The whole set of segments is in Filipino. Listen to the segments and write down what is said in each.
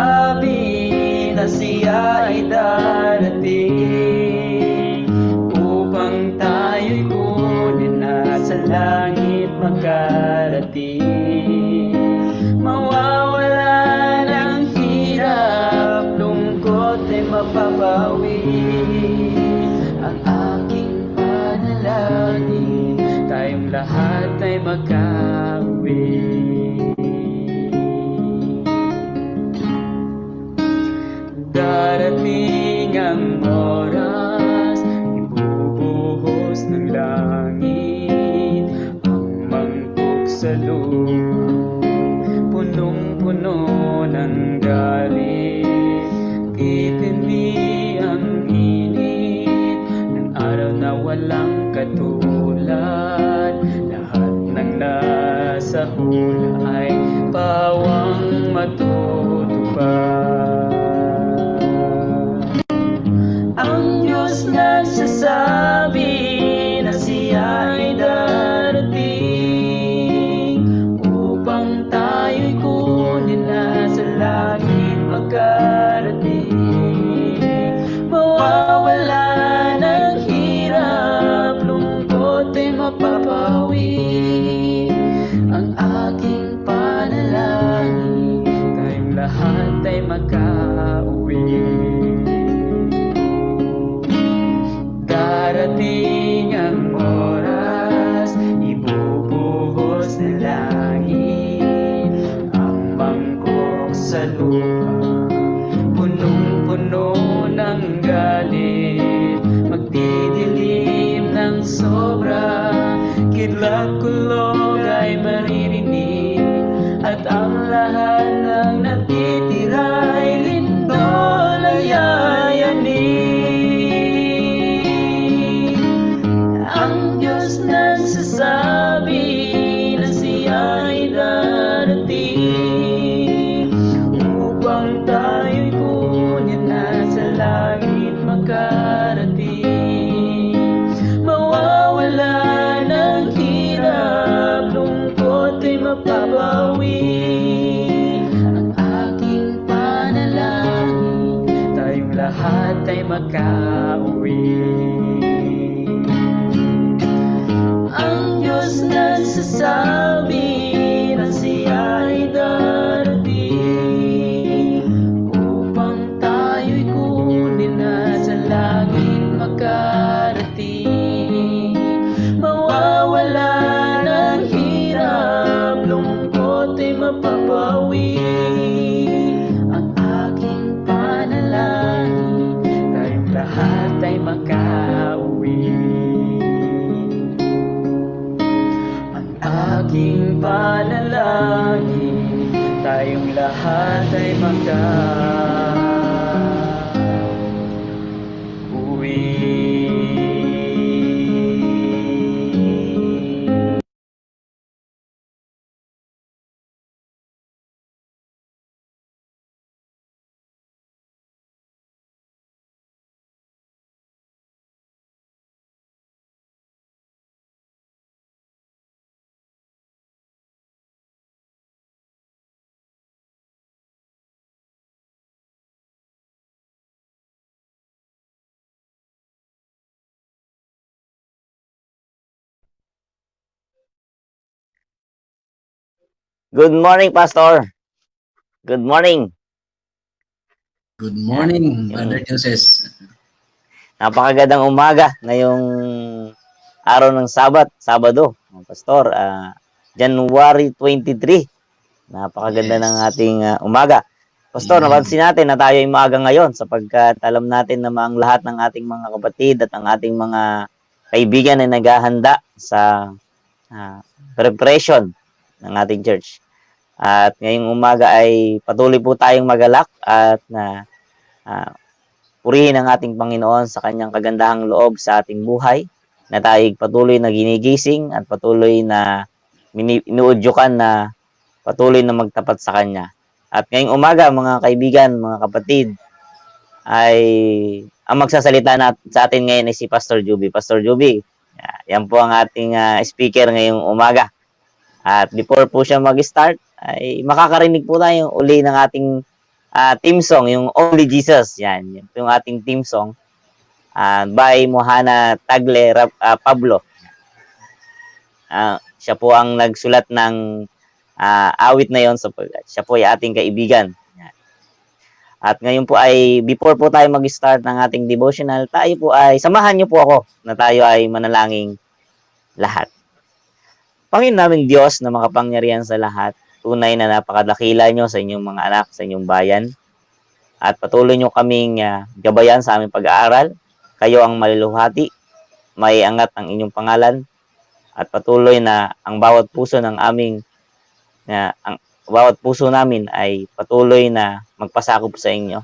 nagsasabi na siya ay darating upang tayo'y kunin na sa langit makarating. Mawawala ng hirap, lungkot ay mapapawi. Ang aking panalangin, tayong lahat ay makauwi. Darating ang oras, ibubuhos ng langit ang mangkok sa lupa, punong-puno ng galit. Titindi ang init ng araw na walang katulad. Lahat ng nasa hula ay pawang matutupad. Ang Diyos nagsasabi na siya ay darating upang tayo'y kunin na sa langit makarating. Mawawala ng hirap, lungkot ay mapapawi. Ang aking panalangin, tayong lahat ay makauwi. Darating ang oras, ibubuhos ng langit ang mangkok sa lupa, punong-puno ng galit. Magdidilim ng sobra, kidlat-kulog ay maririnig, at ang lahat ng natitira'y lindol ay yayanig. Ang Diyos nagsasabi na siya ay darating upang tayo'y kunin na sa langit makarating. Mawawala ng hirap, lungkot ay mapapawi. Ang aking panalangin, tayong lahat ay makauwi. Ang Diyos nagsasabi na siya ay darating upang tayo'y kunin na sa langit makarating. Mawawala ng hirap, lungkot ay mapapawi. Ang aking panalangin, tayong lahat ay makauwi. Aking panalangin, tayong lahat ay makauwi. Good morning, Pastor. Good morning. Good morning, Brother Joses. Napakagandang umaga ngayong araw ng Sabado, Pastor. January 23. Napakaganda ng ating umaga. Pastor, napansin natin na tayo ay maaga ngayon sapagkat alam natin na ang lahat ng ating mga kapatid at ang ating mga kaibigan ay naghahanda sa preparation ng ating church. At ngayong umaga ay patuloy po tayong magalak at purihin ang ating Panginoon sa kanyang kagandahang loob sa ating buhay, na tayo patuloy na ginigising at patuloy na inuudyukan na patuloy na magtapat sa kanya. At ngayong umaga, mga kaibigan, mga kapatid, ay ang magsasalita sa atin ngayon ay si Pastor Juby. Pastor Juby, yan po ang ating speaker ngayong umaga. At before po siya mag-start, ay makakarinig po tayo uli ng ating team song, yung Only Jesus. Yan, ito yung ating team song by Mohana Tagle Pablo. Siya po ang nagsulat ng awit na yon sapagkat siya po ay ating kaibigan. Yan. At ngayon po ay, before po tayo mag-start ng ating devotional, tayo po ay, samahan niyo po ako na tayo ay manalangin lahat. Panginoon namin Diyos na makapangyarihan sa lahat, tunay na napakadakila nyo sa inyong mga anak, sa inyong bayan. At patuloy nyo kaming gabayan sa aming pag-aaral. Kayo ang maluluhati, may angat ang inyong pangalan. At patuloy na ang bawat puso ng aming, ang bawat puso namin ay patuloy na magpasakop sa inyo.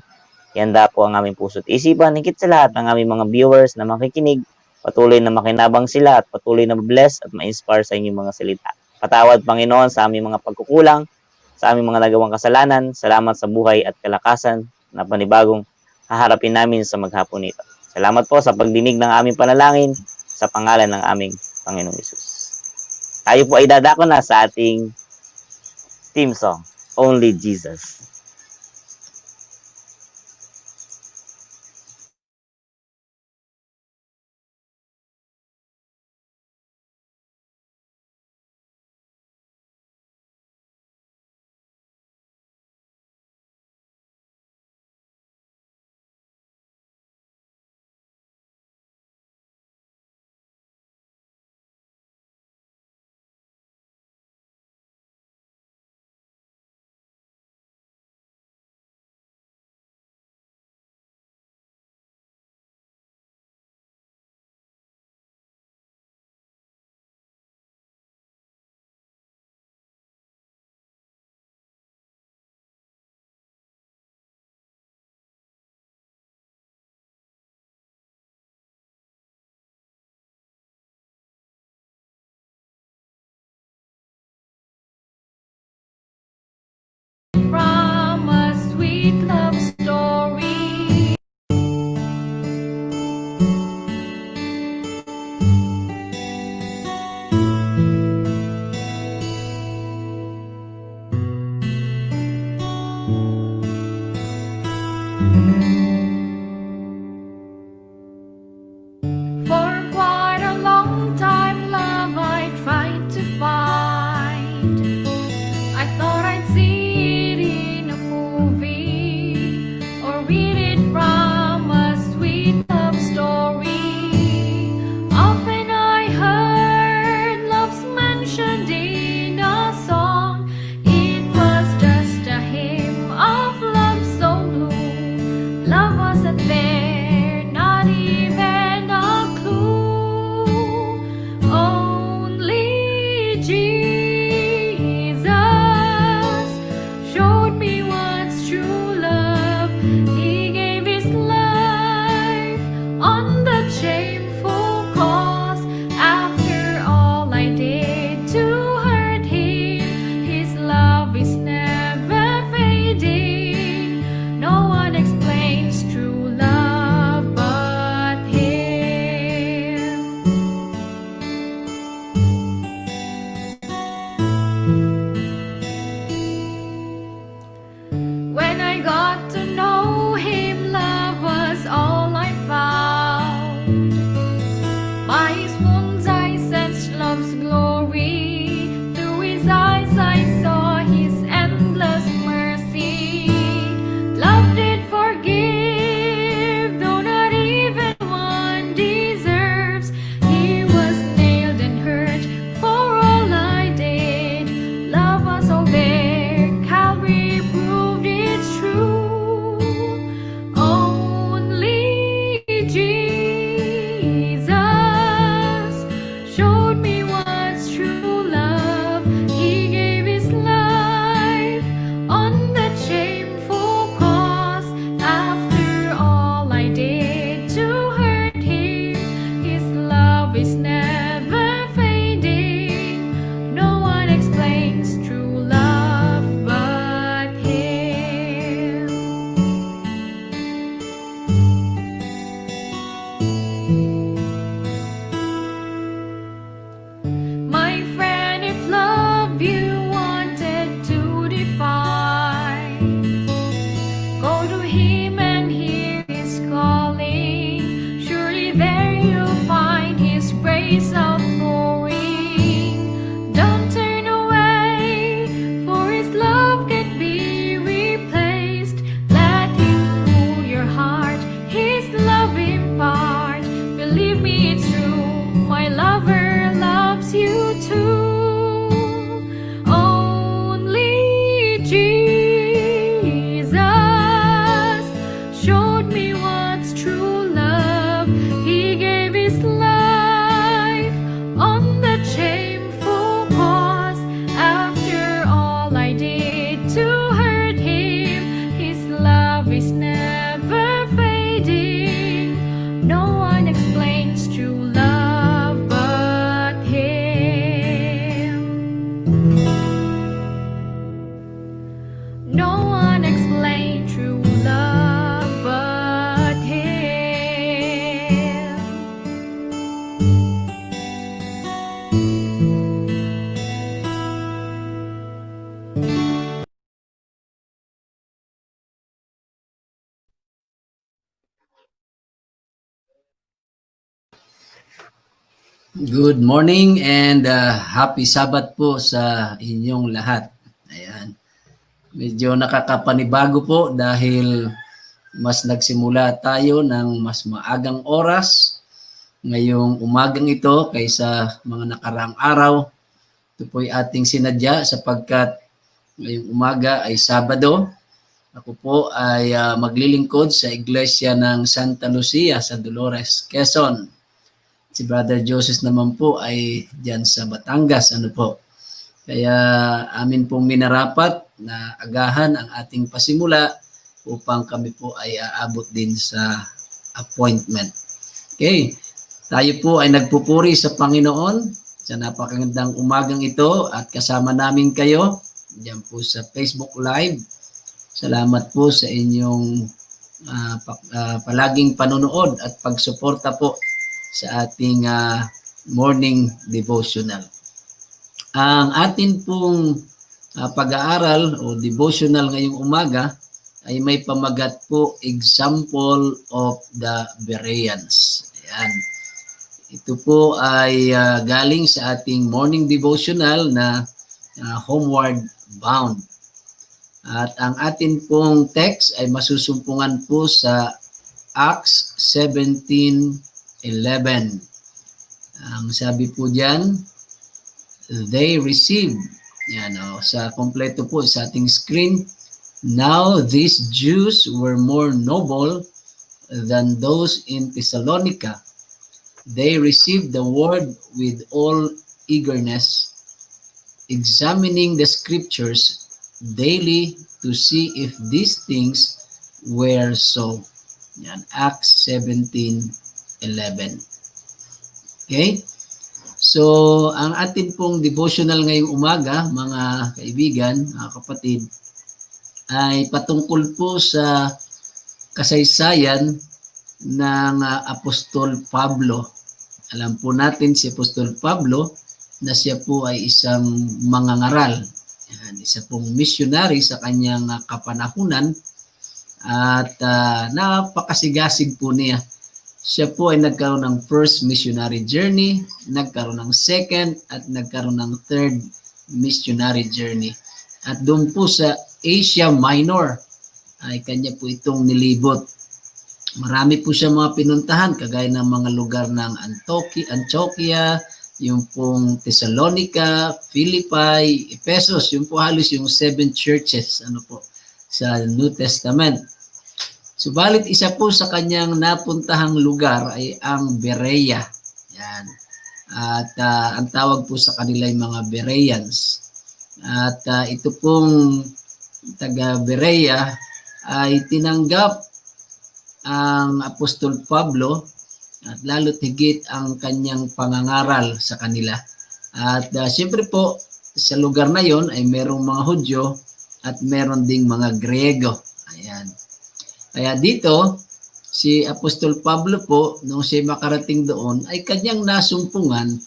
Ihanda po ang aming puso at isipan, higit sa lahat ng aming mga viewers na makikinig, patuloy na makinabang sila at patuloy na bless at ma-inspire sa inyong mga salita. Patawad, Panginoon, sa aming mga pagkukulang, sa aming mga nagawang kasalanan. Salamat sa buhay at kalakasan na panibagong haharapin namin sa maghapon nito. Salamat po sa pagdinig ng aming panalangin sa pangalan ng aming Panginoong Hesus. Tayo po ay dadako na sa ating team song, Only Jesus. From a sweet love story. For quite a long time, love I tried to find. I thought I'd see it in a movie or read it from a sweet love story. Often I heard love's mentioned in a song. It was just a hymn of love so blue. Love wasn't there, not even a clue. Only Jesus showed me what's true love. He gave his life on that shameful cross. After all I did to hurt him, his love is never fading. No one explains true love. him and hear his calling. Surely there you'll find his praise outpouring. Don't turn away, for his love can't be replaced. Let him cool your heart, his love impart. Believe me, it's true, my lover loves you too. Only Jesus showed me what's true love. He gave his life on that shameful cross. After all I did to hurt him, his love is never fading. No one explains true love but him. No one explains true love but him. Good morning and happy Sabbath po sa inyong lahat. Ayan. Medyo nakakapanibago po dahil mas nagsimula tayo ng mas maagang oras ngayong umagang ito kaysa mga nakaraang araw. Ito po'y ating sinadya sapagkat ngayong umaga ay Sabado. Ako po ay maglilingkod sa Iglesia ng Santa Lucia sa Dolores, Quezon. Si Brother Joseph naman po ay diyan sa Batangas, ano po. Kaya amin pong minarapat na agahan ang ating pasimula upang kami po ay aabot din sa appointment. Okay, tayo po ay nagpupuri sa Panginoon sa napakagandang umagang ito at kasama namin kayo diyan po sa Facebook Live. Salamat po sa inyong palaging panonood at pagsuporta po sa ating morning devotional. Ang atin pong pag-aaral o devotional ngayong umaga ay may pamagat po, Example of the Bereans. Ayan. Ito po ay galing sa ating morning devotional na Homeward Bound. At ang atin pong text ay masusumpungan po sa Acts 17:11. Ang sabi po diyan, they received, yan sa kompleto po sa ating screen. Now these Jews were more noble than those in Thessalonica. They received the word with all eagerness, examining the scriptures daily to see if these things were so. Yan, Acts 17:11. Okay? So, ang atin pong devotional ngayong umaga, mga kaibigan, mga kapatid, ay patungkol po sa kasaysayan ng Apostol Pablo. Alam po natin si Apostol Pablo na siya po ay isang mangangaral. Yan, isa pong missionary sa kanyang kapanahunan at napakasigasig po niya. Siya po ay nagkaroon ng first missionary journey, nagkaroon ng second at nagkaroon ng third missionary journey. At doon po sa Asia Minor ay kanya po itong nilibot. Marami po siya mga pinuntahan kagaya ng mga lugar ng Antioquia, yung pong Thessalonica, Philippi, Ephesus, yung po halos yung 7 churches sa New Testament. Subalit isa po sa kanyang napuntahang lugar ay ang Berea. Yan. At ang tawag po sa kanila ay mga Bereans. At ito pong taga Berea ay tinanggap ang Apostol Pablo at lalo't higit ang kanyang pangangaral sa kanila. At siyempre po sa lugar na yon ay merong mga Hudyo at meron ding mga Griego. Ayan. Kaya dito, si Apostol Pablo po, nung siya makarating doon, ay kanyang nasumpungan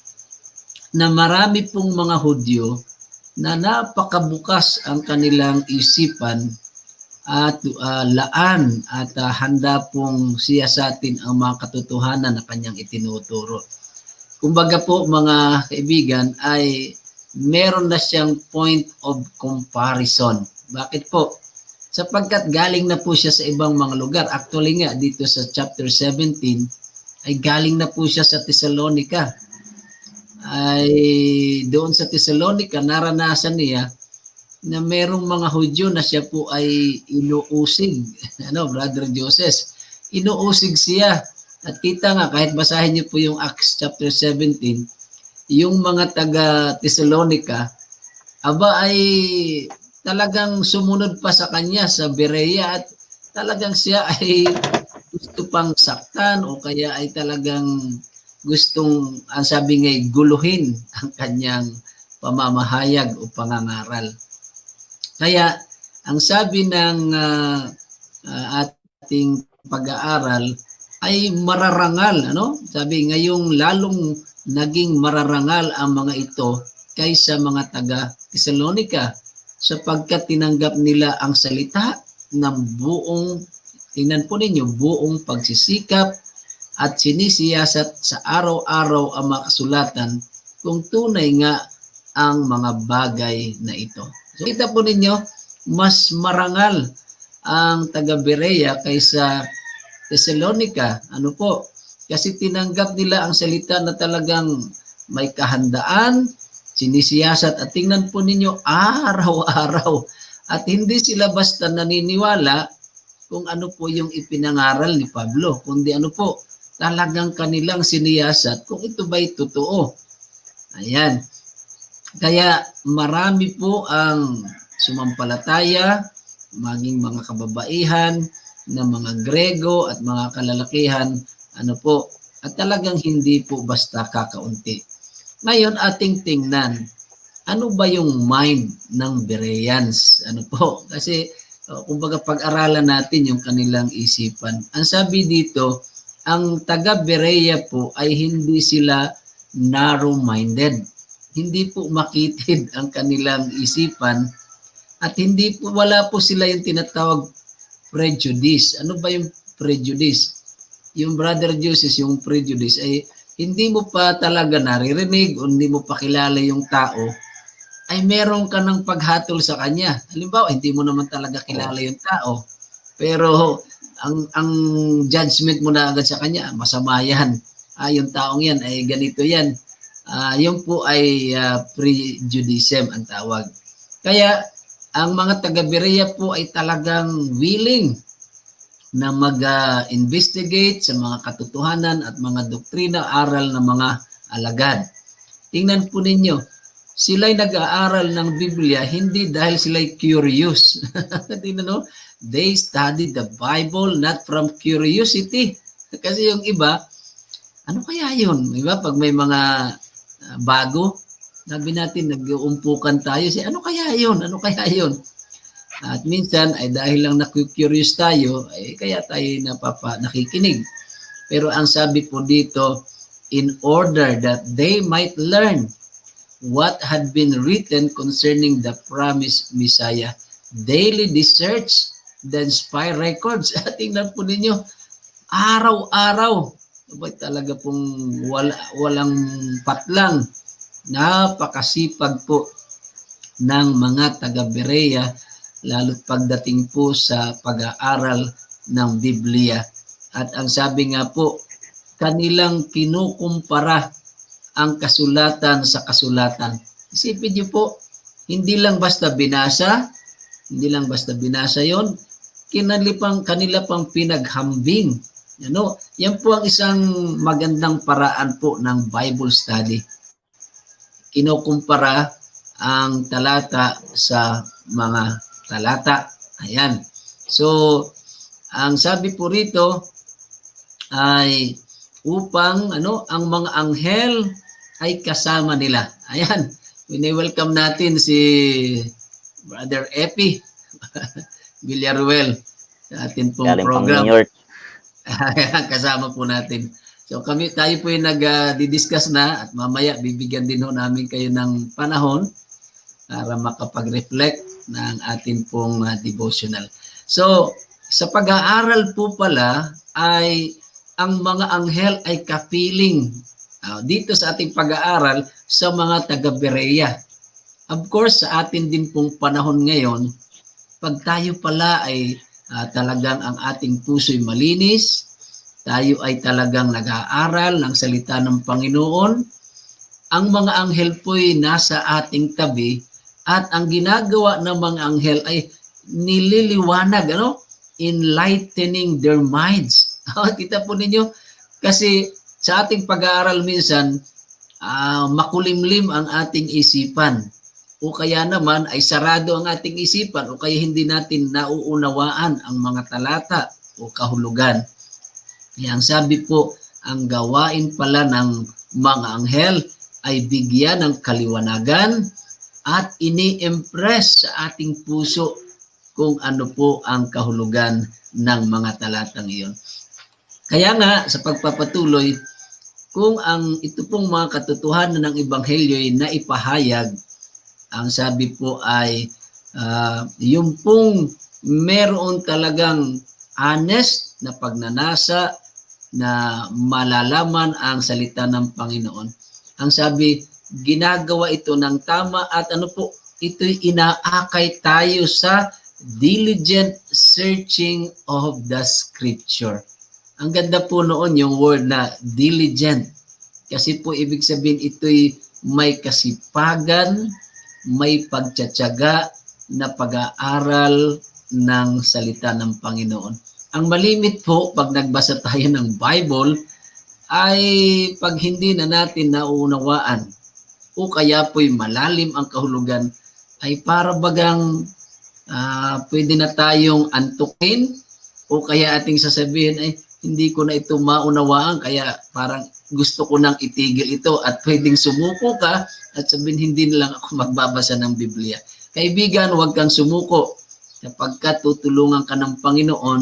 na marami pong mga Hudyo na napakabukas ang kanilang isipan at laan at handa pong siya sa atin ang mga katotohanan na kanyang itinuturo. Kumbaga po mga kaibigan ay meron na siyang point of comparison. Bakit po? Sapagkat galing na po siya sa ibang mga lugar. Actually nga dito sa chapter 17 ay galing na po siya sa Thessalonica. Ay doon sa Thessalonica naranasan niya na merong mga Hudyo na siya po ay inuusig. Brother Joseph, inuusig siya. At kita nga, kahit basahin niyo po yung Acts chapter 17, yung mga taga Thessalonica, aba ay talagang sumunod pa sa kanya sa Berea at talagang siya ay gusto pang saktan o kaya ay talagang gustong, ang sabi nga, guluhin ang kanyang pamamahayag o pangangaral. Kaya ang sabi ng ating pag-aaral ay mararangal, Sabi ngayong lalong naging mararangal ang mga ito kaysa mga taga Thessalonica sapagkat tinanggap nila ang salita ng buong, tingnan po ninyo, buong pagsisikap at sinisiyasat sa araw-araw ang mga kasulatan kung tunay nga ang mga bagay na ito. So kita po ninyo, mas marangal ang taga Berea kaysa Thessalonica. Ano po? Kasi tinanggap nila ang salita na talagang may kahandaan, sinisiyasat at tingnan po ninyo araw-araw. At hindi sila basta naniniwala kung ano po yung ipinangaral ni Pablo, kundi ano po, talagang kanilang siniyasat kung ito ba'y totoo. Ayan. Kaya marami po ang sumampalataya, maging mga kababaihan, na mga Grego at mga kalalakihan, at talagang hindi po basta kakaunti. Ngayon ating tingnan, ano ba yung mind ng Bereans? Kasi kumbaga pag-aralan natin yung kanilang isipan. Ang sabi dito, ang taga Berea po ay hindi sila narrow-minded. Hindi po makitid ang kanilang isipan at wala po sila yung tinatawag prejudice. Ano ba yung prejudice? Yung Brother Joseph, yung prejudice ay hindi mo pa talaga naririnig o hindi mo pa kilala yung tao, ay meron ka ng paghatol sa kanya. Halimbawa, hindi mo naman talaga kilala yung tao, pero ang judgment mo na agad sa kanya, masama yan. Yung taong yan ay ganito yan. Yung po ay prejudice ang tawag. Kaya ang mga taga-Berea po ay talagang willing na mag-investigate sa mga katotohanan at mga doktrina, aral ng mga alagad. Tingnan po ninyo, sila'y nag-aaral ng Biblia hindi dahil sila'y curious. They studied the Bible not from curiosity. Kasi yung iba, ano kaya yun? Diba? Pag may mga bago, sabi natin, nag-uumpukan tayo. Ano kaya yun? Ano kaya yun? At minsan ay dahil lang na-curious tayo, ay kaya tayo nakikinig. Pero ang sabi po dito, in order that they might learn what had been written concerning the promised Messiah. Daily they search the inspired records. At tingnan po ninyo, araw-araw, talaga pong walang patlang, napakasipag po ng mga taga-Berea, lalo't pagdating po sa pag-aaral ng Biblia. At ang sabi nga po, kanilang kinukumpara ang kasulatan sa kasulatan. Isipin niyo po, hindi lang basta binasa yon, kanila pang pinaghambing. Yan po ang isang magandang paraan po ng Bible study. Kinukumpara ang talata sa mga talata. Ayan. So, ang sabi po rito ay upang ang mga anghel ay kasama nila. Ayan. Wini-welcome natin si Brother Epi Villaruel sa atin pong Galing program. New York. Kasama po natin. So tayo po yung nag-discuss na at mamaya bibigyan din ho namin kayo ng panahon para makapag-reflect ng ating pong devotional. So, sa pag-aaral po pala ay ang mga anghel ay kapiling dito sa ating pag-aaral sa mga taga-Berea. Of course, sa atin din pong panahon ngayon, pag tayo pala ay talagang ang ating puso'y malinis, tayo ay talagang nag-aaral ng salita ng Panginoon, ang mga anghel po'y nasa ating tabi at ang ginagawa ng mga anghel ay nililiwanag, enlightening their minds. Kita po ninyo, kasi sa ating pag-aaral minsan, makulimlim ang ating isipan. O kaya naman ay sarado ang ating isipan o kaya hindi natin nauunawaan ang mga talata o kahulugan. Kaya ang sabi po, ang gawain pala ng mga anghel ay bigyan ng kaliwanagan at ini-impress sa ating puso kung ano po ang kahulugan ng mga talatang iyon. Kaya nga, sa pagpapatuloy, kung ito pong mga katotohanan ng Ebanghelyo ay naipahayag, ang sabi po ay yung pong meron talagang honest na pagnanasa na malalaman ang salita ng Panginoon. Ang sabi, ginagawa ito ng tama at ito'y inaakay tayo sa diligent searching of the scripture. Ang ganda po noon yung word na diligent. Kasi po ibig sabihin ito'y may kasipagan, may pagtsatsaga na pag-aaral ng salita ng Panginoon. Ang malimit po pag nagbasa tayo ng Bible ay pag hindi na natin nauunawaan o kaya po'y malalim ang kahulugan ay para bagang pwede na tayong antukin o kaya ating sasabihin ay hindi ko na ito maunawaan kaya parang gusto ko nang itigil ito at pwedeng sumuko ka at sabihin hindi na lang ako magbabasa ng Biblia. Kaibigan, huwag kang sumuko kapag tutulungan ka ng Panginoon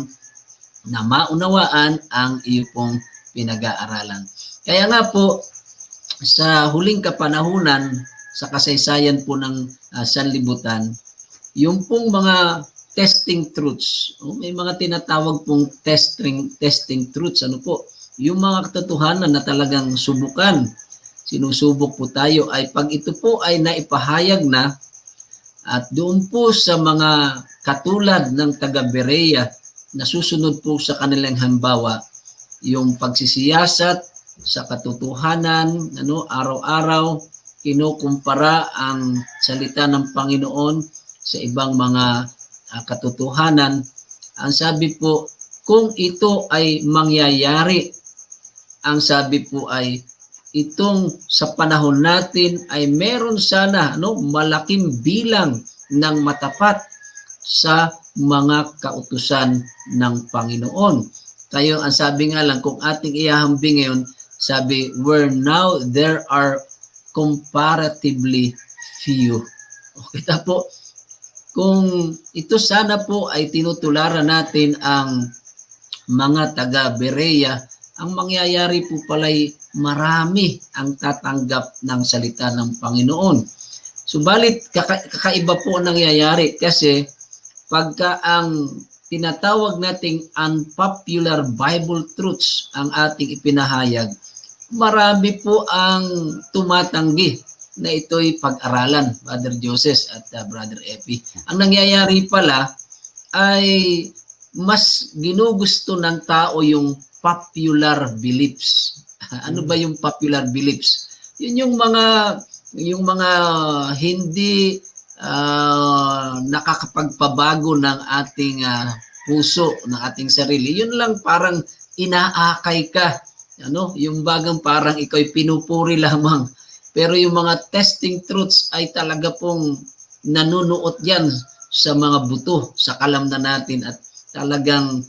na maunawaan ang iyo pong pinag-aaralan. Kaya nga po, sa huling kapanahunan, sa kasaysayan po ng sanlibutan, yung pong mga testing truths, may mga tinatawag pong testing truths, yung mga katotohanan na talagang subukan, sinusubok po tayo ay pag ito po ay naipahayag na at doon po sa mga katulad ng taga-Berea na susunod po sa kanilang halimbawa, yung pagsisiyasat sa katotohanan, araw-araw, kinukumpara ang salita ng Panginoon sa ibang mga katotohanan. Ang sabi po, kung ito ay mangyayari, ang sabi po ay itong sa panahon natin ay meron sana malaking bilang ng matapat sa mga kautusan ng Panginoon. Tayo ang sabi nga lang, kung ating ihahambing ngayon, sabi, where now there are comparatively few. Kita po, kung ito sana po ay tinutularan natin ang mga taga-Berea, ang mangyayari po pala'y marami ang tatanggap ng salita ng Panginoon. Subalit, kakaiba po ang nangyayari kasi pagka ang tinatawag nating unpopular Bible truths ang ating ipinahayag, marami po ang tumatanggi na ito'y pag-aralan, Brother Joseph at Brother Epi. Ang nangyayari pala ay mas ginugusto ng tao yung popular beliefs. Ano ba yung popular beliefs? Yun yung mga hindi nakakapagpabago ng ating puso, ng ating sarili. Yun lang parang inaakay ka. Yung bagang parang ikaw'y pinupuri lamang. Pero yung mga testing truths ay talaga pong nanunuot yan sa mga buto, sa kalamnan natin at talagang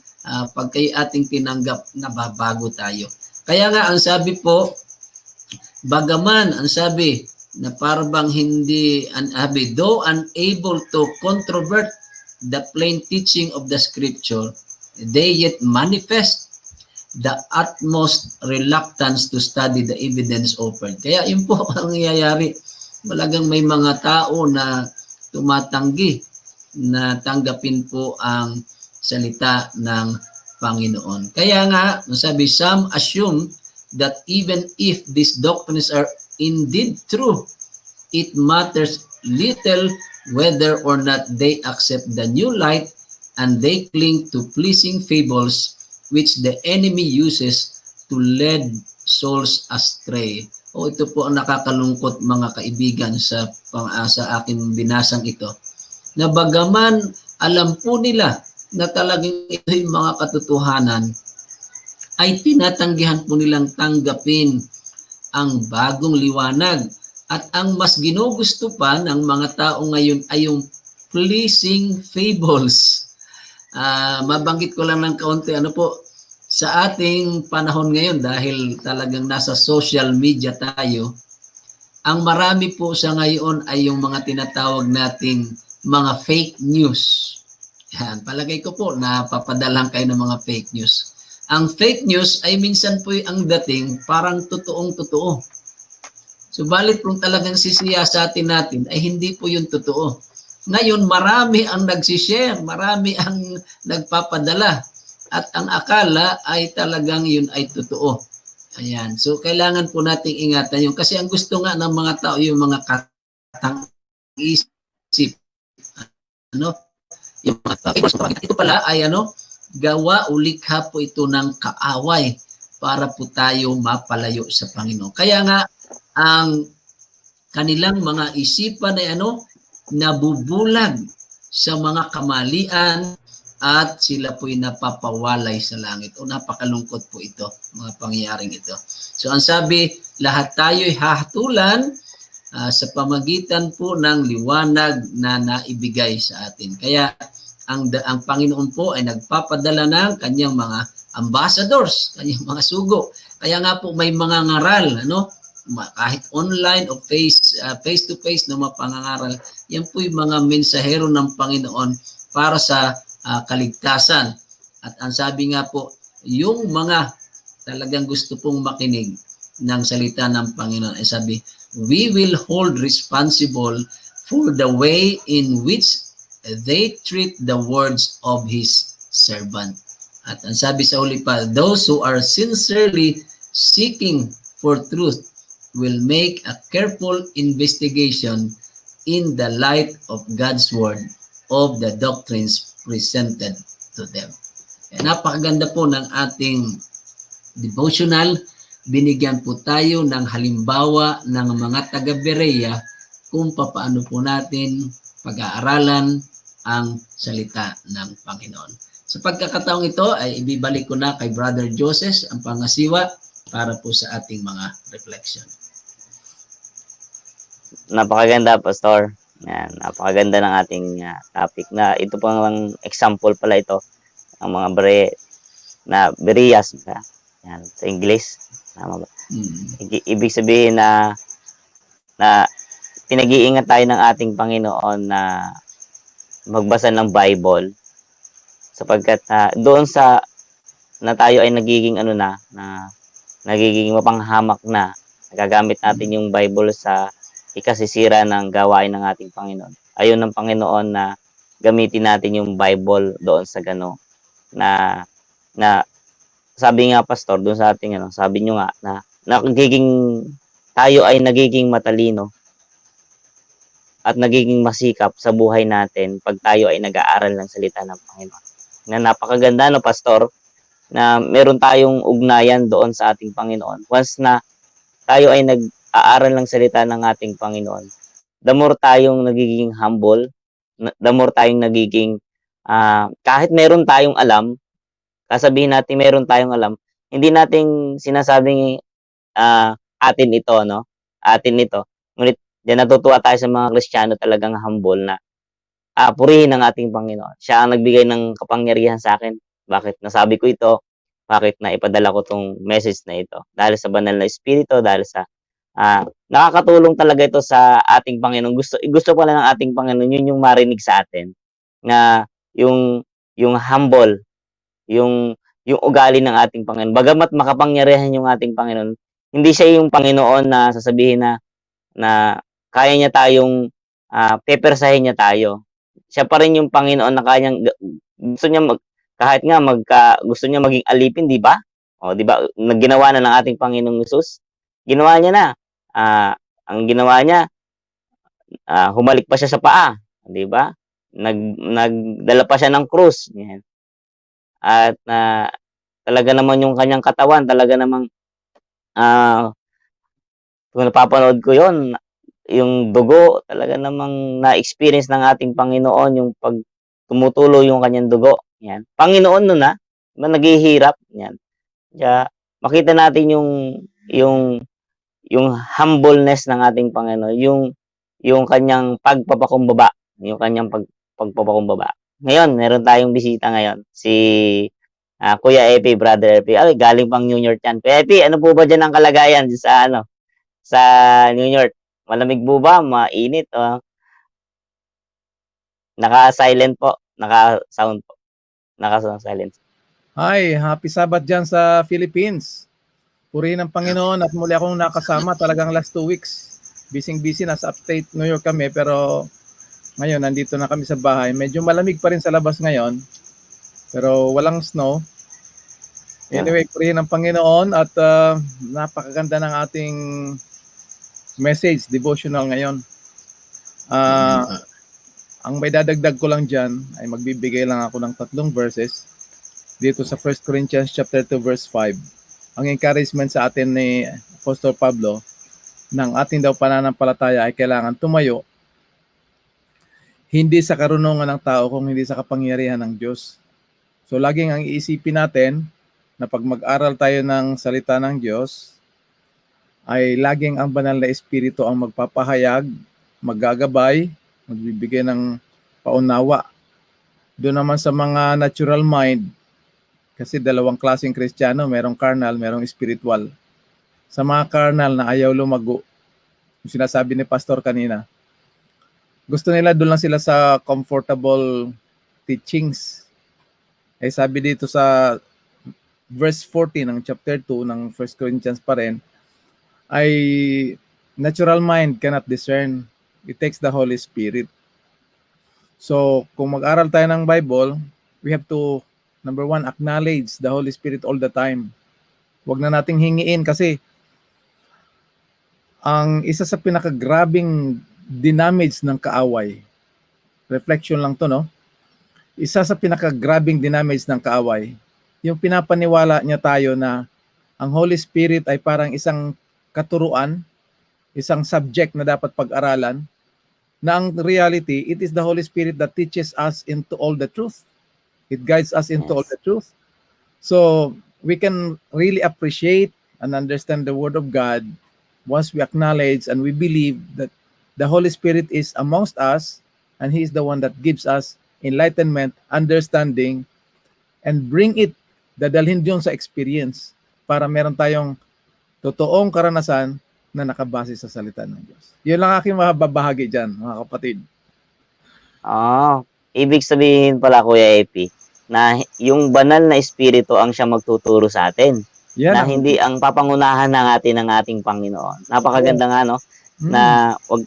pag kayo ating tinanggap, nababago tayo. Kaya nga ang sabi po, bagaman ang sabi na parang hindi, though unable to controvert the plain teaching of the scripture, they yet manifest the utmost reluctance to study the evidence offered. Kaya yun po ang nangyayari. Malagang may mga tao na tumatanggi na tanggapin po ang salita ng Panginoon. Kaya nga, sabi, some assume that even if these doctrines are indeed true, it matters little whether or not they accept the new light and they cling to pleasing fables which the enemy uses to lead souls astray. O ito po ang nakakalungkot mga kaibigan sa aking binasang ito. Na bagaman alam po nila na talagang ito yung mga katotohanan, ay tinatanggihan po nilang tanggapin ang bagong liwanag. At ang mas ginugusto pa ng mga tao ngayon ay yung pleasing fables. Mabanggit ko lang ng kaunti, sa ating panahon ngayon, dahil talagang nasa social media tayo, ang marami po sa ngayon ay yung mga tinatawag nating mga fake news. Yan, palagay ko po, napapadalang kayo ng mga fake news. Ang fake news ay minsan po ang dating parang totoong-totoo. Subalit kung talagang sisiyasatin natin, ay hindi po yung totoo. Ngayon, marami ang nagsishare, marami ang nagpapadala. At ang akala ay talagang yun ay totoo. Ayan. So, kailangan po nating ingatan yun. Kasi ang gusto nga ng mga tao, yung mga katang-isip. Yung mga tao. Ito pala ay gawa o likha po ito ng kaaway para po tayo mapalayo sa Panginoon. Kaya nga, ang kanilang mga isipan ay nabubulag sa mga kamalian at sila po'y napapawalay sa langit. O napakalungkot po ito, mga pangyayaring ito. So ang sabi, lahat tayo'y hahatulan sa pamagitan po ng liwanag na naibigay sa atin. Kaya ang Panginoon po ay nagpapadala ng kanyang mga ambassadors, kanyang mga sugo. Kaya nga po may mga ngaral, kahit online o face-to-face na mga pangangaral, yan po yung mga mensahero ng Panginoon para sa kaligtasan. At ang sabi nga po, yung mga talagang gusto pong makinig ng salita ng Panginoon ay sabi, we will hold responsible for the way in which they treat the words of His servant. At ang sabi sa huli pa, those who are sincerely seeking for truth will make a careful investigation in the light of God's word of the doctrines presented to them. Napakaganda po ng ating devotional. Binigyan po tayo ng halimbawa ng mga taga-Berea kung paano po natin pag-aaralan ang salita ng Panginoon. Sa pagkakataong ito ay ibibalik ko na kay Brother Joseph ang pangasiwa para po sa ating mga reflection. Napakaganda, Pastor. Yan, napakaganda ng ating topic na ito pang example pala ito ng mga Bereas yan, sa English. Tama ba? Ibig sabihin na pinag-iingat tayo ng ating Panginoon na magbasa ng Bible sapagkat doon sa na tayo ay nagiging nagiging mapanghamak na nagagamit natin yung Bible sa ikasisira ng gawain ng ating Panginoon. Ayun ng Panginoon na gamitin natin yung Bible doon sa na sabi nga, Pastor, doon sa ating sabi nyo nga na tayo ay nagiging matalino at nagiging masikap sa buhay natin pag tayo ay nag-aaral ng salita ng Panginoon. Na napakaganda, Pastor, na meron tayong ugnayan doon sa ating Panginoon. Once na tayo ay nag-aaral ng salita ng ating Panginoon, the more tayong nagiging humble, the more tayong nagiging, kahit meron tayong alam, kasabihin natin meron tayong alam, hindi nating sinasabing atin ito, atin ito. Ngunit diyan natutuwa tayo sa mga Kristiyano talagang humble na purihin ang ating Panginoon. Siya ang nagbigay ng kapangyarihan sa akin. Bakit nasabi ko ito? Bakit na ipadala ko tong message na ito? Dahil sa banal na Espiritu, dahil sa nakakatulong talaga ito sa ating Panginoon. Gusto pala ng ating Panginoon, yun yung marinig sa atin na yung humble, yung ugali ng ating Panginoon. Bagamat makapangyarihan yung ating Panginoon, hindi siya yung Panginoon na sasabihin na kaya niya tayong pepersahin niya tayo. Siya pa rin yung Panginoon na kanyang gusto niya kahit nga gusto niya maging alipin, di ba? O, di ba? Nagginawa na ng ating Panginoong Hesus. Ginawa niya na. Ang ginawa niya, humalik pa siya sa paa, di ba? Nagdala pa siya ng krus. Yan. At talaga naman yung kanyang katawan, talaga namang kung napapanood ko yon, yung dugo, talaga namang na-experience ng ating Panginoon yung pag tumutulo yung kanyang dugo. Yan. Panginoon nun na naghihirap. Yan. Kaya makita natin yung humbleness ng ating Panginoon, yung kanyang pagpapakumbaba, yung kanyang pagpapakumbaba. Ngayon, meron tayong bisita ngayon, si Kuya Epi, Brother Epi. Ay, galing pang New York yan. Kuya Epi, ano po ba dyan ang kalagayan sa New York? Malamig po ba? Mainit? Naka-silent po. Naka-sound po. Naka-silent. Hi, happy Sabbath dyan sa Philippines. Purihin ang Panginoon at muli akong nakasama talagang last 2 weeks. Busy-busy, nasa upstate New York kami pero ngayon nandito na kami sa bahay. Medyo malamig pa rin sa labas ngayon pero walang snow. Anyway, purihin ang Panginoon at napakaganda ng ating message, devotional ngayon. Ang may dadagdag ko lang dyan ay magbibigay lang ako ng 3 verses dito sa 1 Corinthians chapter 2 verse 5. Ang encouragement sa atin ni Apostol Pablo ng ating daw pananampalataya ay kailangan tumayo hindi sa karunungan ng tao kung hindi sa kapangyarihan ng Diyos. So laging ang iisipin natin na pag mag-aral tayo ng salita ng Diyos ay laging ang banal na espiritu ang magpapahayag, maggagabay, magbibigay ng paunawa. Doon naman sa mga natural mind, kasi 2 klaseng Kristiyano, merong carnal, merong spiritual. Sa mga carnal na ayaw lumago, yung sinasabi ni Pastor kanina, gusto nila doon lang sila sa comfortable teachings. Eh sabi dito sa verse 40 ng chapter 2 ng 1 Corinthians pa rin, ay natural mind cannot discern. It takes the Holy Spirit. So, kung mag-aral tayo ng Bible, we have to, number 1, acknowledge the Holy Spirit all the time. Huwag na nating hingiin kasi ang isa sa pinakagrabing dinamage ng kaaway, reflection lang to, no? Isa sa pinakagrabing dinamage ng kaaway, yung pinapaniwala niya tayo na ang Holy Spirit ay parang isang katuruan, isang subject na dapat pag-aralan, na ang reality, it is the Holy Spirit that teaches us into all the truth. It guides us into all the truth. So, we can really appreciate and understand the Word of God once we acknowledge and we believe that the Holy Spirit is amongst us and He is the one that gives us enlightenment, understanding, and bring it, dadalhin diyon sa experience para meron tayong totoong karanasan na nakabase sa salita ng Diyos. Yun lang aking mababahagi dyan, mga kapatid. Ibig sabihin pala, Kuya Epi, na yung banal na espiritu ang siya magtuturo sa atin. Yan na hindi ang papangunahan ng ating Panginoon. Napakaganda nga, no? Na wag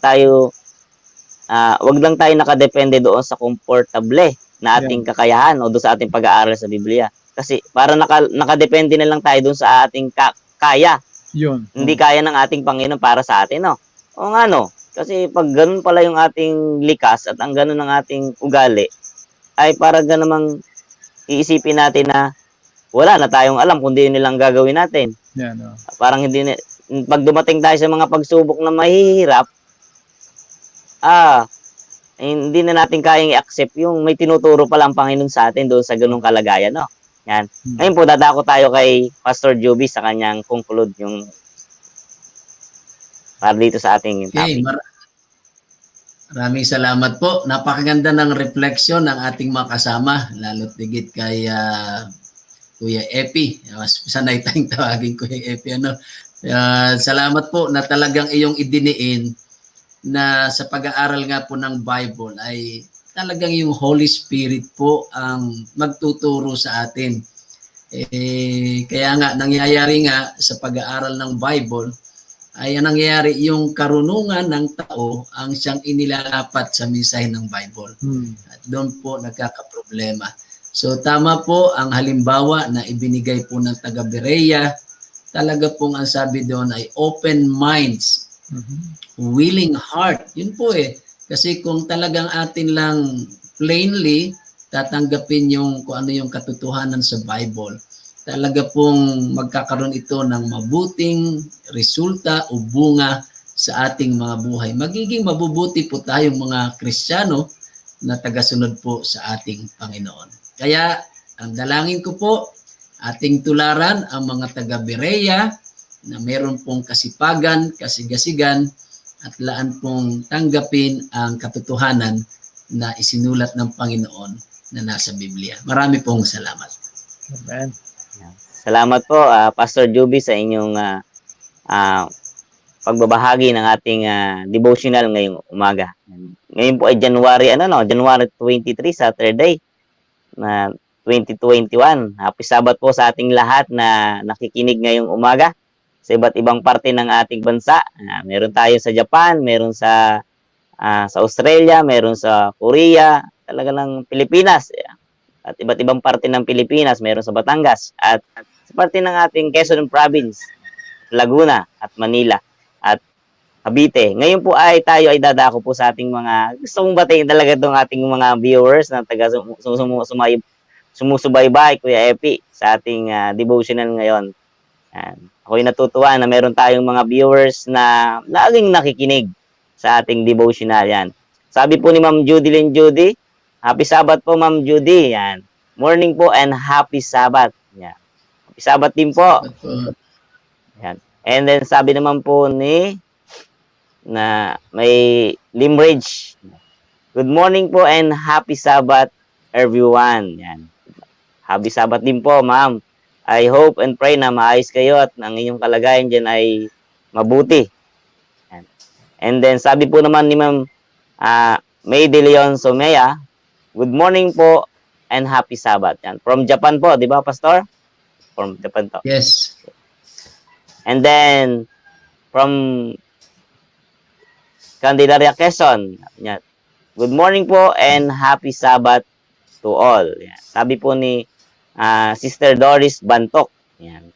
lang tayo nakadepende doon sa komportable na ating kakayahan o doon sa ating pag-aaral sa Biblia. Kasi para nakadepende na lang tayo doon sa ating kaya. Yun. Hindi kaya ng ating Panginoon para sa atin, no? O nga, no? Kasi pag ganun pala yung ating likas at ang ganun ng ating ugali, ay para ganamang iisipin natin na wala na tayong alam kung di nilang gagawin natin. Yan, no? Parang pag dumating tayo sa mga pagsubok na mahihirap, hindi na natin kayang i-accept yung may tinuturo pala ang Panginoon sa atin doon sa ganung kalagayan, no? Yan. Ngayon po, dadako tayo kay Pastor Joby sa kanyang conclude yung para dito sa ating topic. Maraming salamat po. Napakaganda ng reflection ng ating mga kasama, lalo't higit kay Kuya Epi. Mas sanay tayong tawagin Kuya Epi. Salamat po na talagang iyong idiniin na sa pag-aaral nga po ng Bible ay talagang yung Holy Spirit po ang magtuturo sa atin. Kaya nga, nangyayari nga sa pag-aaral ng Bible, ay nangyayari yung karunungan ng tao ang siyang inilalapat sa mensahe ng Bible. At doon po nagkakaproblema. So tama po ang halimbawa na ibinigay po ng taga Berea. Talaga pong ang sabi doon ay open minds, willing heart. Yun po eh. Kasi kung talagang atin lang plainly tatanggapin yung kung ano yung katotohanan sa Bible, talaga pong magkakaroon ito ng mabuting resulta o bunga sa ating mga buhay. Magiging mabubuti po tayong mga Kristiyano na tagasunod po sa ating Panginoon. Kaya ang dalangin ko po, ating tularan ang mga taga Berea na meron pong kasipagan, kasigasigan, at laan pong tanggapin ang katotohanan na isinulat ng Panginoon na nasa Biblia. Marami pong salamat. Amen. Salamat po, Pastor Juby, sa inyong pagbabahagi ng ating devotional ngayong umaga. Ngayon po ay January 23, Saturday na 2021. Happy Sabbath po sa ating lahat na nakikinig ngayong umaga sa iba't ibang parte ng ating bansa. Meron tayo sa Japan, meron sa Australia, meron sa Korea, talaga ng Pilipinas. At iba't ibang parte ng Pilipinas, meron sa Batangas at sa parte ng ating Quezon Province, Laguna at Manila at Cavite. Ngayon po ay tayo ay dadako po sa ating mga gusto kong batiin talaga itong ating mga viewers na taga sumusubaybay, Kuya Epi, sa ating devotional ngayon. Ako'y natutuwa na meron tayong mga viewers na laging nakikinig sa ating devotional. Yan. Sabi po ni Ma'am Judy Lynn Judy, Happy Sabbath po, Ma'am Judy. Yan. Morning po and Happy Sabbath. Yan. Happy Sabbath din po. Yan. And then sabi naman po ni na may Limridge. Good morning po and Happy Sabbath everyone. Yan. Happy Sabbath din po, ma'am. I hope and pray na maayos kayo at ang inyong kalagayan dyan ay mabuti. Yan. And then sabi po naman ni Ma'am May De Leon Somea, good morning po and Happy Sabbath. Yan. From Japan po, di ba, Pastor? From Japan to. Yes. And then from Candelaria, Quezon. Yan. Good morning po and Happy Sabbath to all. Yan. Sabi po ni Sister Doris Bantok. Yan.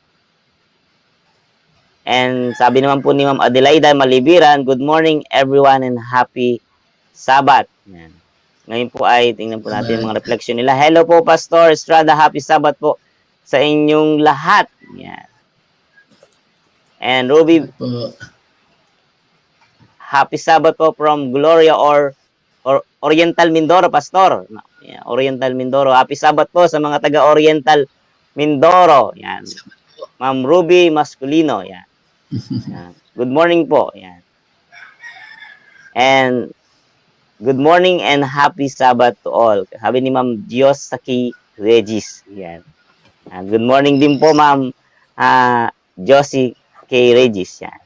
And sabi naman po ni Ma'am Adelaida Malibiran, good morning everyone and Happy Sabbath. Yan. Ngayon po ay tingnan po natin mga reflection nila. Hello po Pastor Estrada, Happy Sabbath po sa inyong lahat. Yan. And Ruby, Happy Sabbath po from Gloria or Oriental Mindoro, Pastor. Yeah, Oriental Mindoro. Happy Sabbath po sa mga taga Oriental Mindoro. Yan. Ma'am Ruby Masculino. Yan. Yan. Good morning po. Yan. And good morning and Happy Sabbath to all. Sabi ni Ma'am Dios Saki Regis. Yan. And good morning din po Ma'am Josie K. Regis. Yan.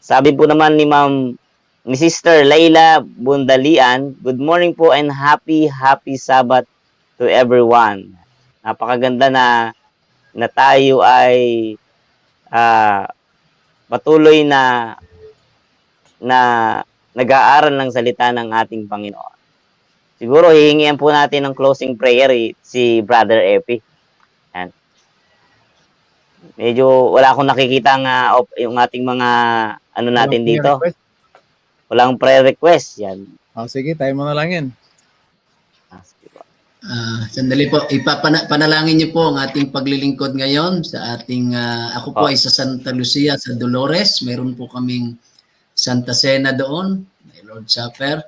Sabi po naman ni Sister Layla Bundalian, good morning po and happy Sabbath to everyone. Napakaganda na tayo ay patuloy na nag-aaral ng salita ng ating Panginoon. Siguro hihingian po natin ng closing prayer si Brother Epi. Yan. Medyo wala akong nakikita yung ating mga ano natin dito. Walang prayer request. Yan. Sige, tayo mo na lang yan. Sandali po, panalangin niyo po ang ating paglilingkod ngayon sa ating, ako po ay sa Santa Lucia, sa Dolores. Meron po kaming Santa Cena doon, may Lord Supper.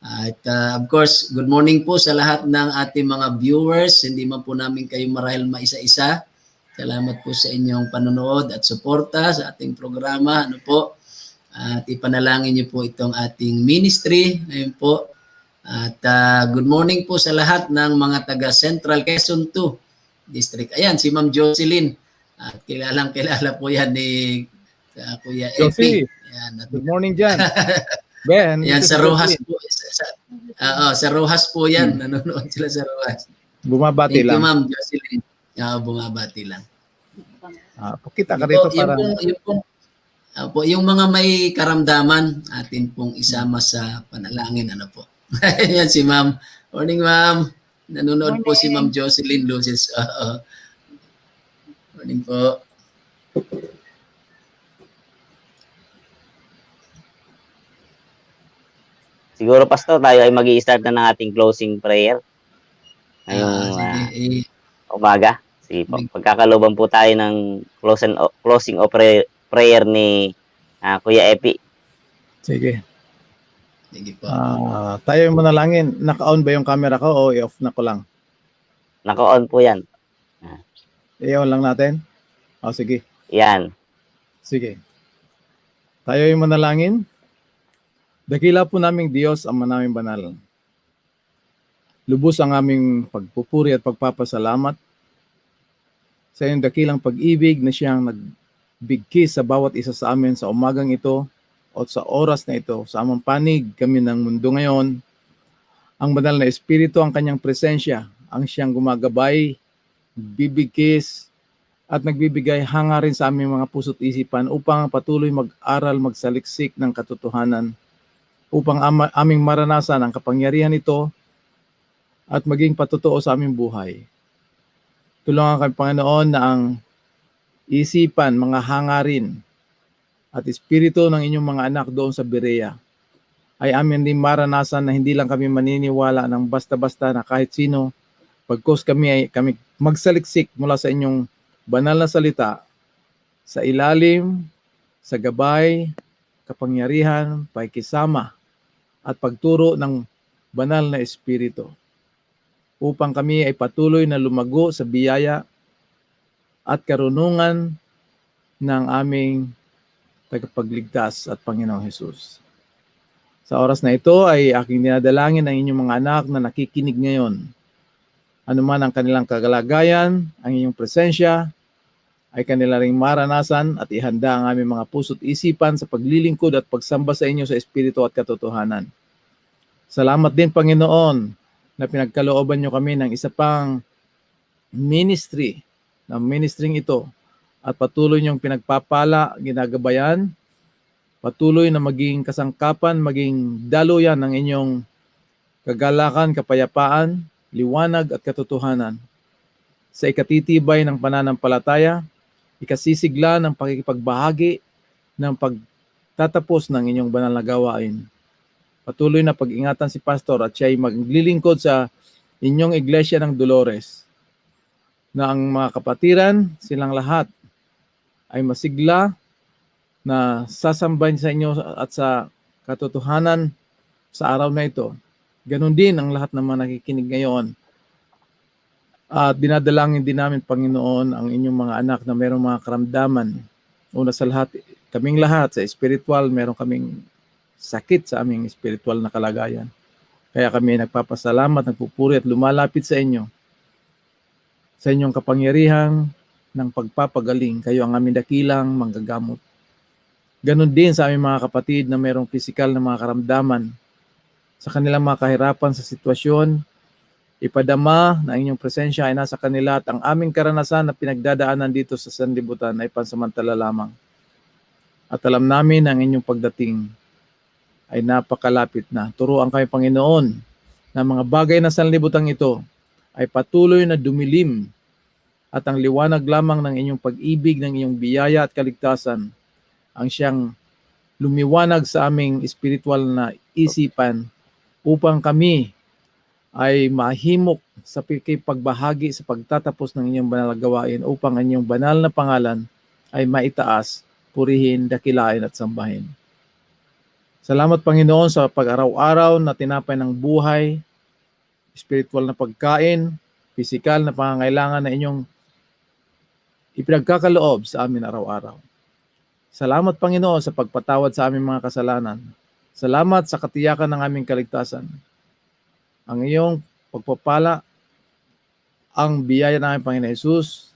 At of course, good morning po sa lahat ng ating mga viewers. Hindi man po namin kayo marahil maisa-isa. Salamat po sa inyong panonood at suporta sa ating programa. Ano po? At ipanalangin niyo po itong ating ministry. Ngayon po. At good morning po sa lahat ng mga taga Central Quezon 2 District. Ayan, si Ma'am Jocelyn. At kilala po yan ni Kuya Epi. Good morning dyan. Ben, yan, sa Rojas po. Sa Rojas po yan. Nanonood sila sa Rojas. Bumabati lang. Thank you, Ma'am Jocelyn. Bumabati lang. Pakita ka rito para... yung mga may karamdaman, atin pong isama sa panalangin. Ano po? Yan si Ma'am Morning, ma'am. Nanonood po si Morning. Ma'am Jocelyn Lucis. Morning po. Siguro, Pastor, tayo ay mag-i-start na ng ating closing prayer ngayong Sige. umaga. Sige po. Pagkakaloban po tayo ng closing prayer ni Kuya Epi. Sige. Sige po. Tayo yung manalangin. Naka-on ba yung camera ko o i-off na ko lang? Naka-on po yan. I-on lang natin? Sige. Yan. Sige. Tayo yung manalangin. Dakila po naming Diyos ang manaming banal. Lubos ang aming pagpupuri at pagpapasalamat sa iyong dakilang pag-ibig na siyang nagbigkis sa bawat isa sa amin sa umagang ito o sa oras na ito. Sa amang panig kami ng mundo ngayon, ang banal na Espiritu ang kanyang presensya, ang siyang gumagabay, bibigkis, at nagbibigay hangarin sa aming mga puso't isipan upang patuloy mag-aral, magsaliksik ng katotohanan, upang aming maranasan ang kapangyarihan nito at maging patotoo sa aming buhay. Tulungan kami, Panginoon, na ang isipan, mga hangarin, at espiritu ng inyong mga anak doon sa Berea ay amin din maranasan na hindi lang kami maniniwala ng basta-basta na kahit sino, pagkos kami magsaliksik mula sa inyong banal na salita sa ilalim, sa gabay, kapangyarihan, pakikisama, at pagturo ng banal na Espiritu upang kami ay patuloy na lumago sa biyaya at karunungan ng aming tagapagligtas at Panginoong Hesus. Sa oras na ito ay aking dinadalangin ang inyong mga anak na nakikinig ngayon. Ano man ang kanilang kagalagayan, ang inyong presensya ay kanila ring maranasan at ihanda ang aming mga puso't isipan sa paglilingkod at pagsamba sa inyo sa Espiritu at katotohanan. Salamat din, Panginoon, na pinagkalooban nyo kami ng isa pang ministry, ng ministering ito, at patuloy nyong pinagpapala, ginagabayan, patuloy na maging kasangkapan, maging daluyan ng inyong kagalakan, kapayapaan, liwanag at katotohanan sa ikatitibay ng pananampalataya, ikasisigla ng pakikipagbahagi ng pagtatapos ng inyong banal na gawain. Patuloy na pag-ingatan si Pastor at siya ay maglilingkod sa inyong Iglesia ng Dolores na ang mga kapatiran, silang lahat ay masigla na sasambahin sa inyo at sa katotohanan sa araw na ito. Ganon din ang lahat ng mga nakikinig ngayon. At dinadalangin din namin, Panginoon, ang inyong mga anak na mayroong mga karamdaman. Una sa lahat, kaming lahat sa spiritual, mayroong kaming sakit sa aming spiritual na kalagayan. Kaya kami nagpapasalamat, nagpupuri at lumalapit sa inyo. Sa inyong kapangyarihang ng pagpapagaling, kayo ang aming dakilang manggagamot. Ganon din sa aming mga kapatid na mayroong pisikal na mga karamdaman. Sa kanilang mga kahirapan sa sitwasyon, ipadama na inyong presensya ay nasa kanila at ang aming karanasan na pinagdadaanan dito sa sanlibutan ay pansamantala lamang. At alam namin ang inyong pagdating ay napakalapit na. Turuan kami, Panginoon, na mga bagay na sanlibutan ito ay patuloy na dumilim at ang liwanag lamang ng inyong pag-ibig, ng inyong biyaya at kaligtasan ang siyang lumiwanag sa aming espiritual na isipan upang kami ay mahimok sa pagbahagi sa pagtatapos ng inyong banal na gawain upang ang inyong banal na pangalan ay maitaas, purihin, dakilain at sambahin. Salamat, Panginoon, sa pag-araw-araw na tinapay ng buhay, spiritual na pagkain, pisikal na pangangailangan na inyong ipinagkakaloob sa amin araw-araw. Salamat, Panginoon, sa pagpatawad sa aming mga kasalanan. Salamat sa katiyakan ng aming kaligtasan. Ang iyong pagpapala, ang biyaya ng aming Panginoon Hesus,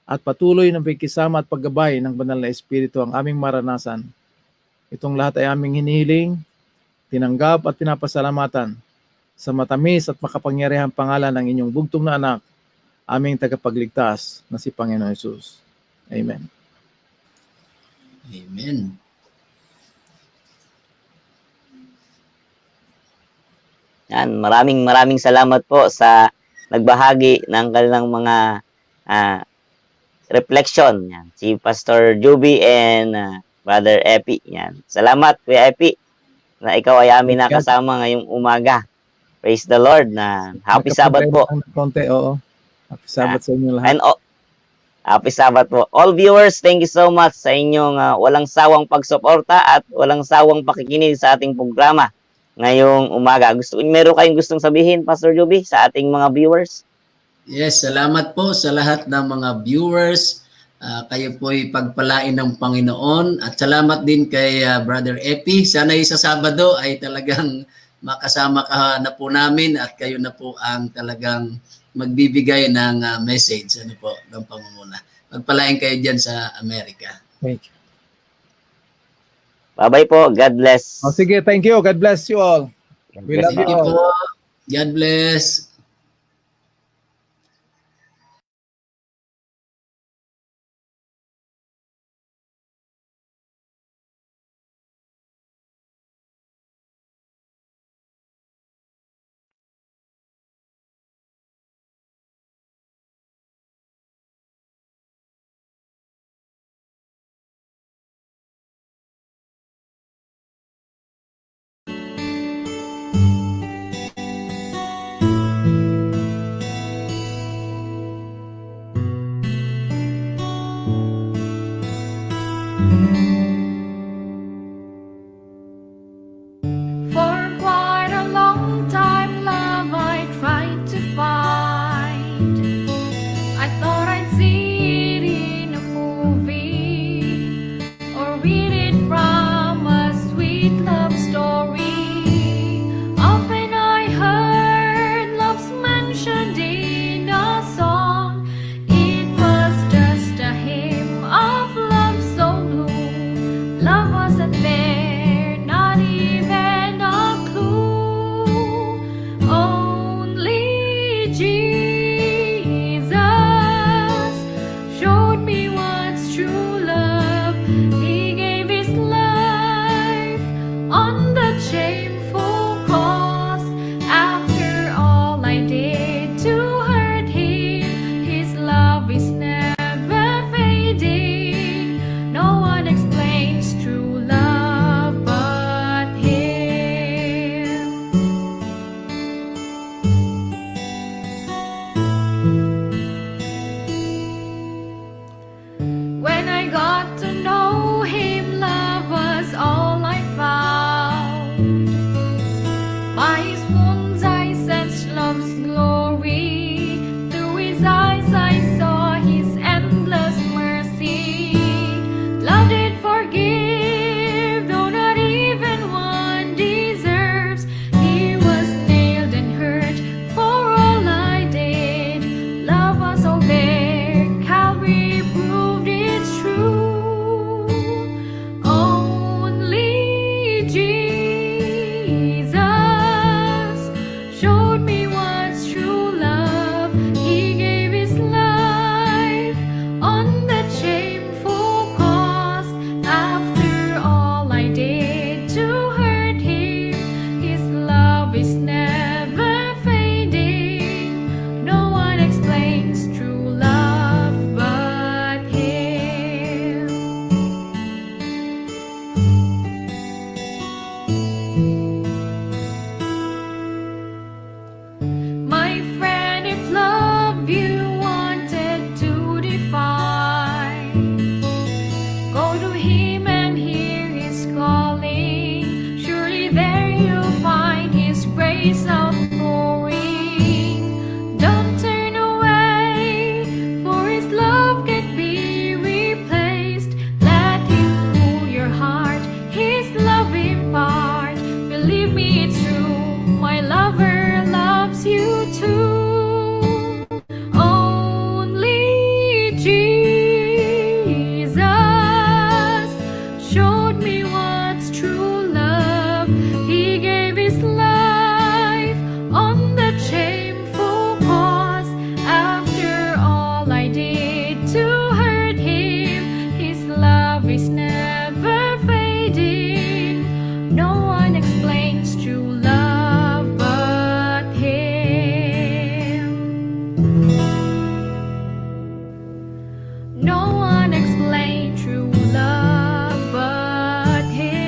at patuloy ng pagkisama at paggabay ng banal na Espiritu ang aming maranasan. Itong lahat ay aming hinihiling, tinanggap at pinapasalamatan sa matamis at makapangyarihang pangalan ng inyong bugtong na anak, aming tagapagligtas na si Panginoon Hesus. Amen. Amen. Yan, maraming salamat po sa nagbahagi ng kanilang mga reflection. Yan, si Pastor Juby and Brother Epi. Yan. Salamat, Kuya Epi, na ikaw ay amin nakasama ngayong umaga. Praise the Lord na happy Sabbath po. Ng konti, oo. Happy Sabbath sa inyo lahat. And happy Sabbath po. All viewers, thank you so much sa inyong walang sawang pagsuporta at walang sawang pakikinig sa ating programa ngayong umaga. Meron kayong gustong sabihin, Pastor Juby, sa ating mga viewers? Yes, salamat po sa lahat ng mga viewers. Kayo po'y pagpalain ng Panginoon. At salamat din kay Brother Epi. Sana sa Sabado ay talagang makasama ka na po namin at kayo na po ang talagang magbibigay ng message po ng pamumuna. Magpalain kayo dyan sa Amerika. Thank you. Bye-bye po. God bless. Sige, thank you. God bless you all. We love Thank you you all. po. God bless. No one explained true love but him.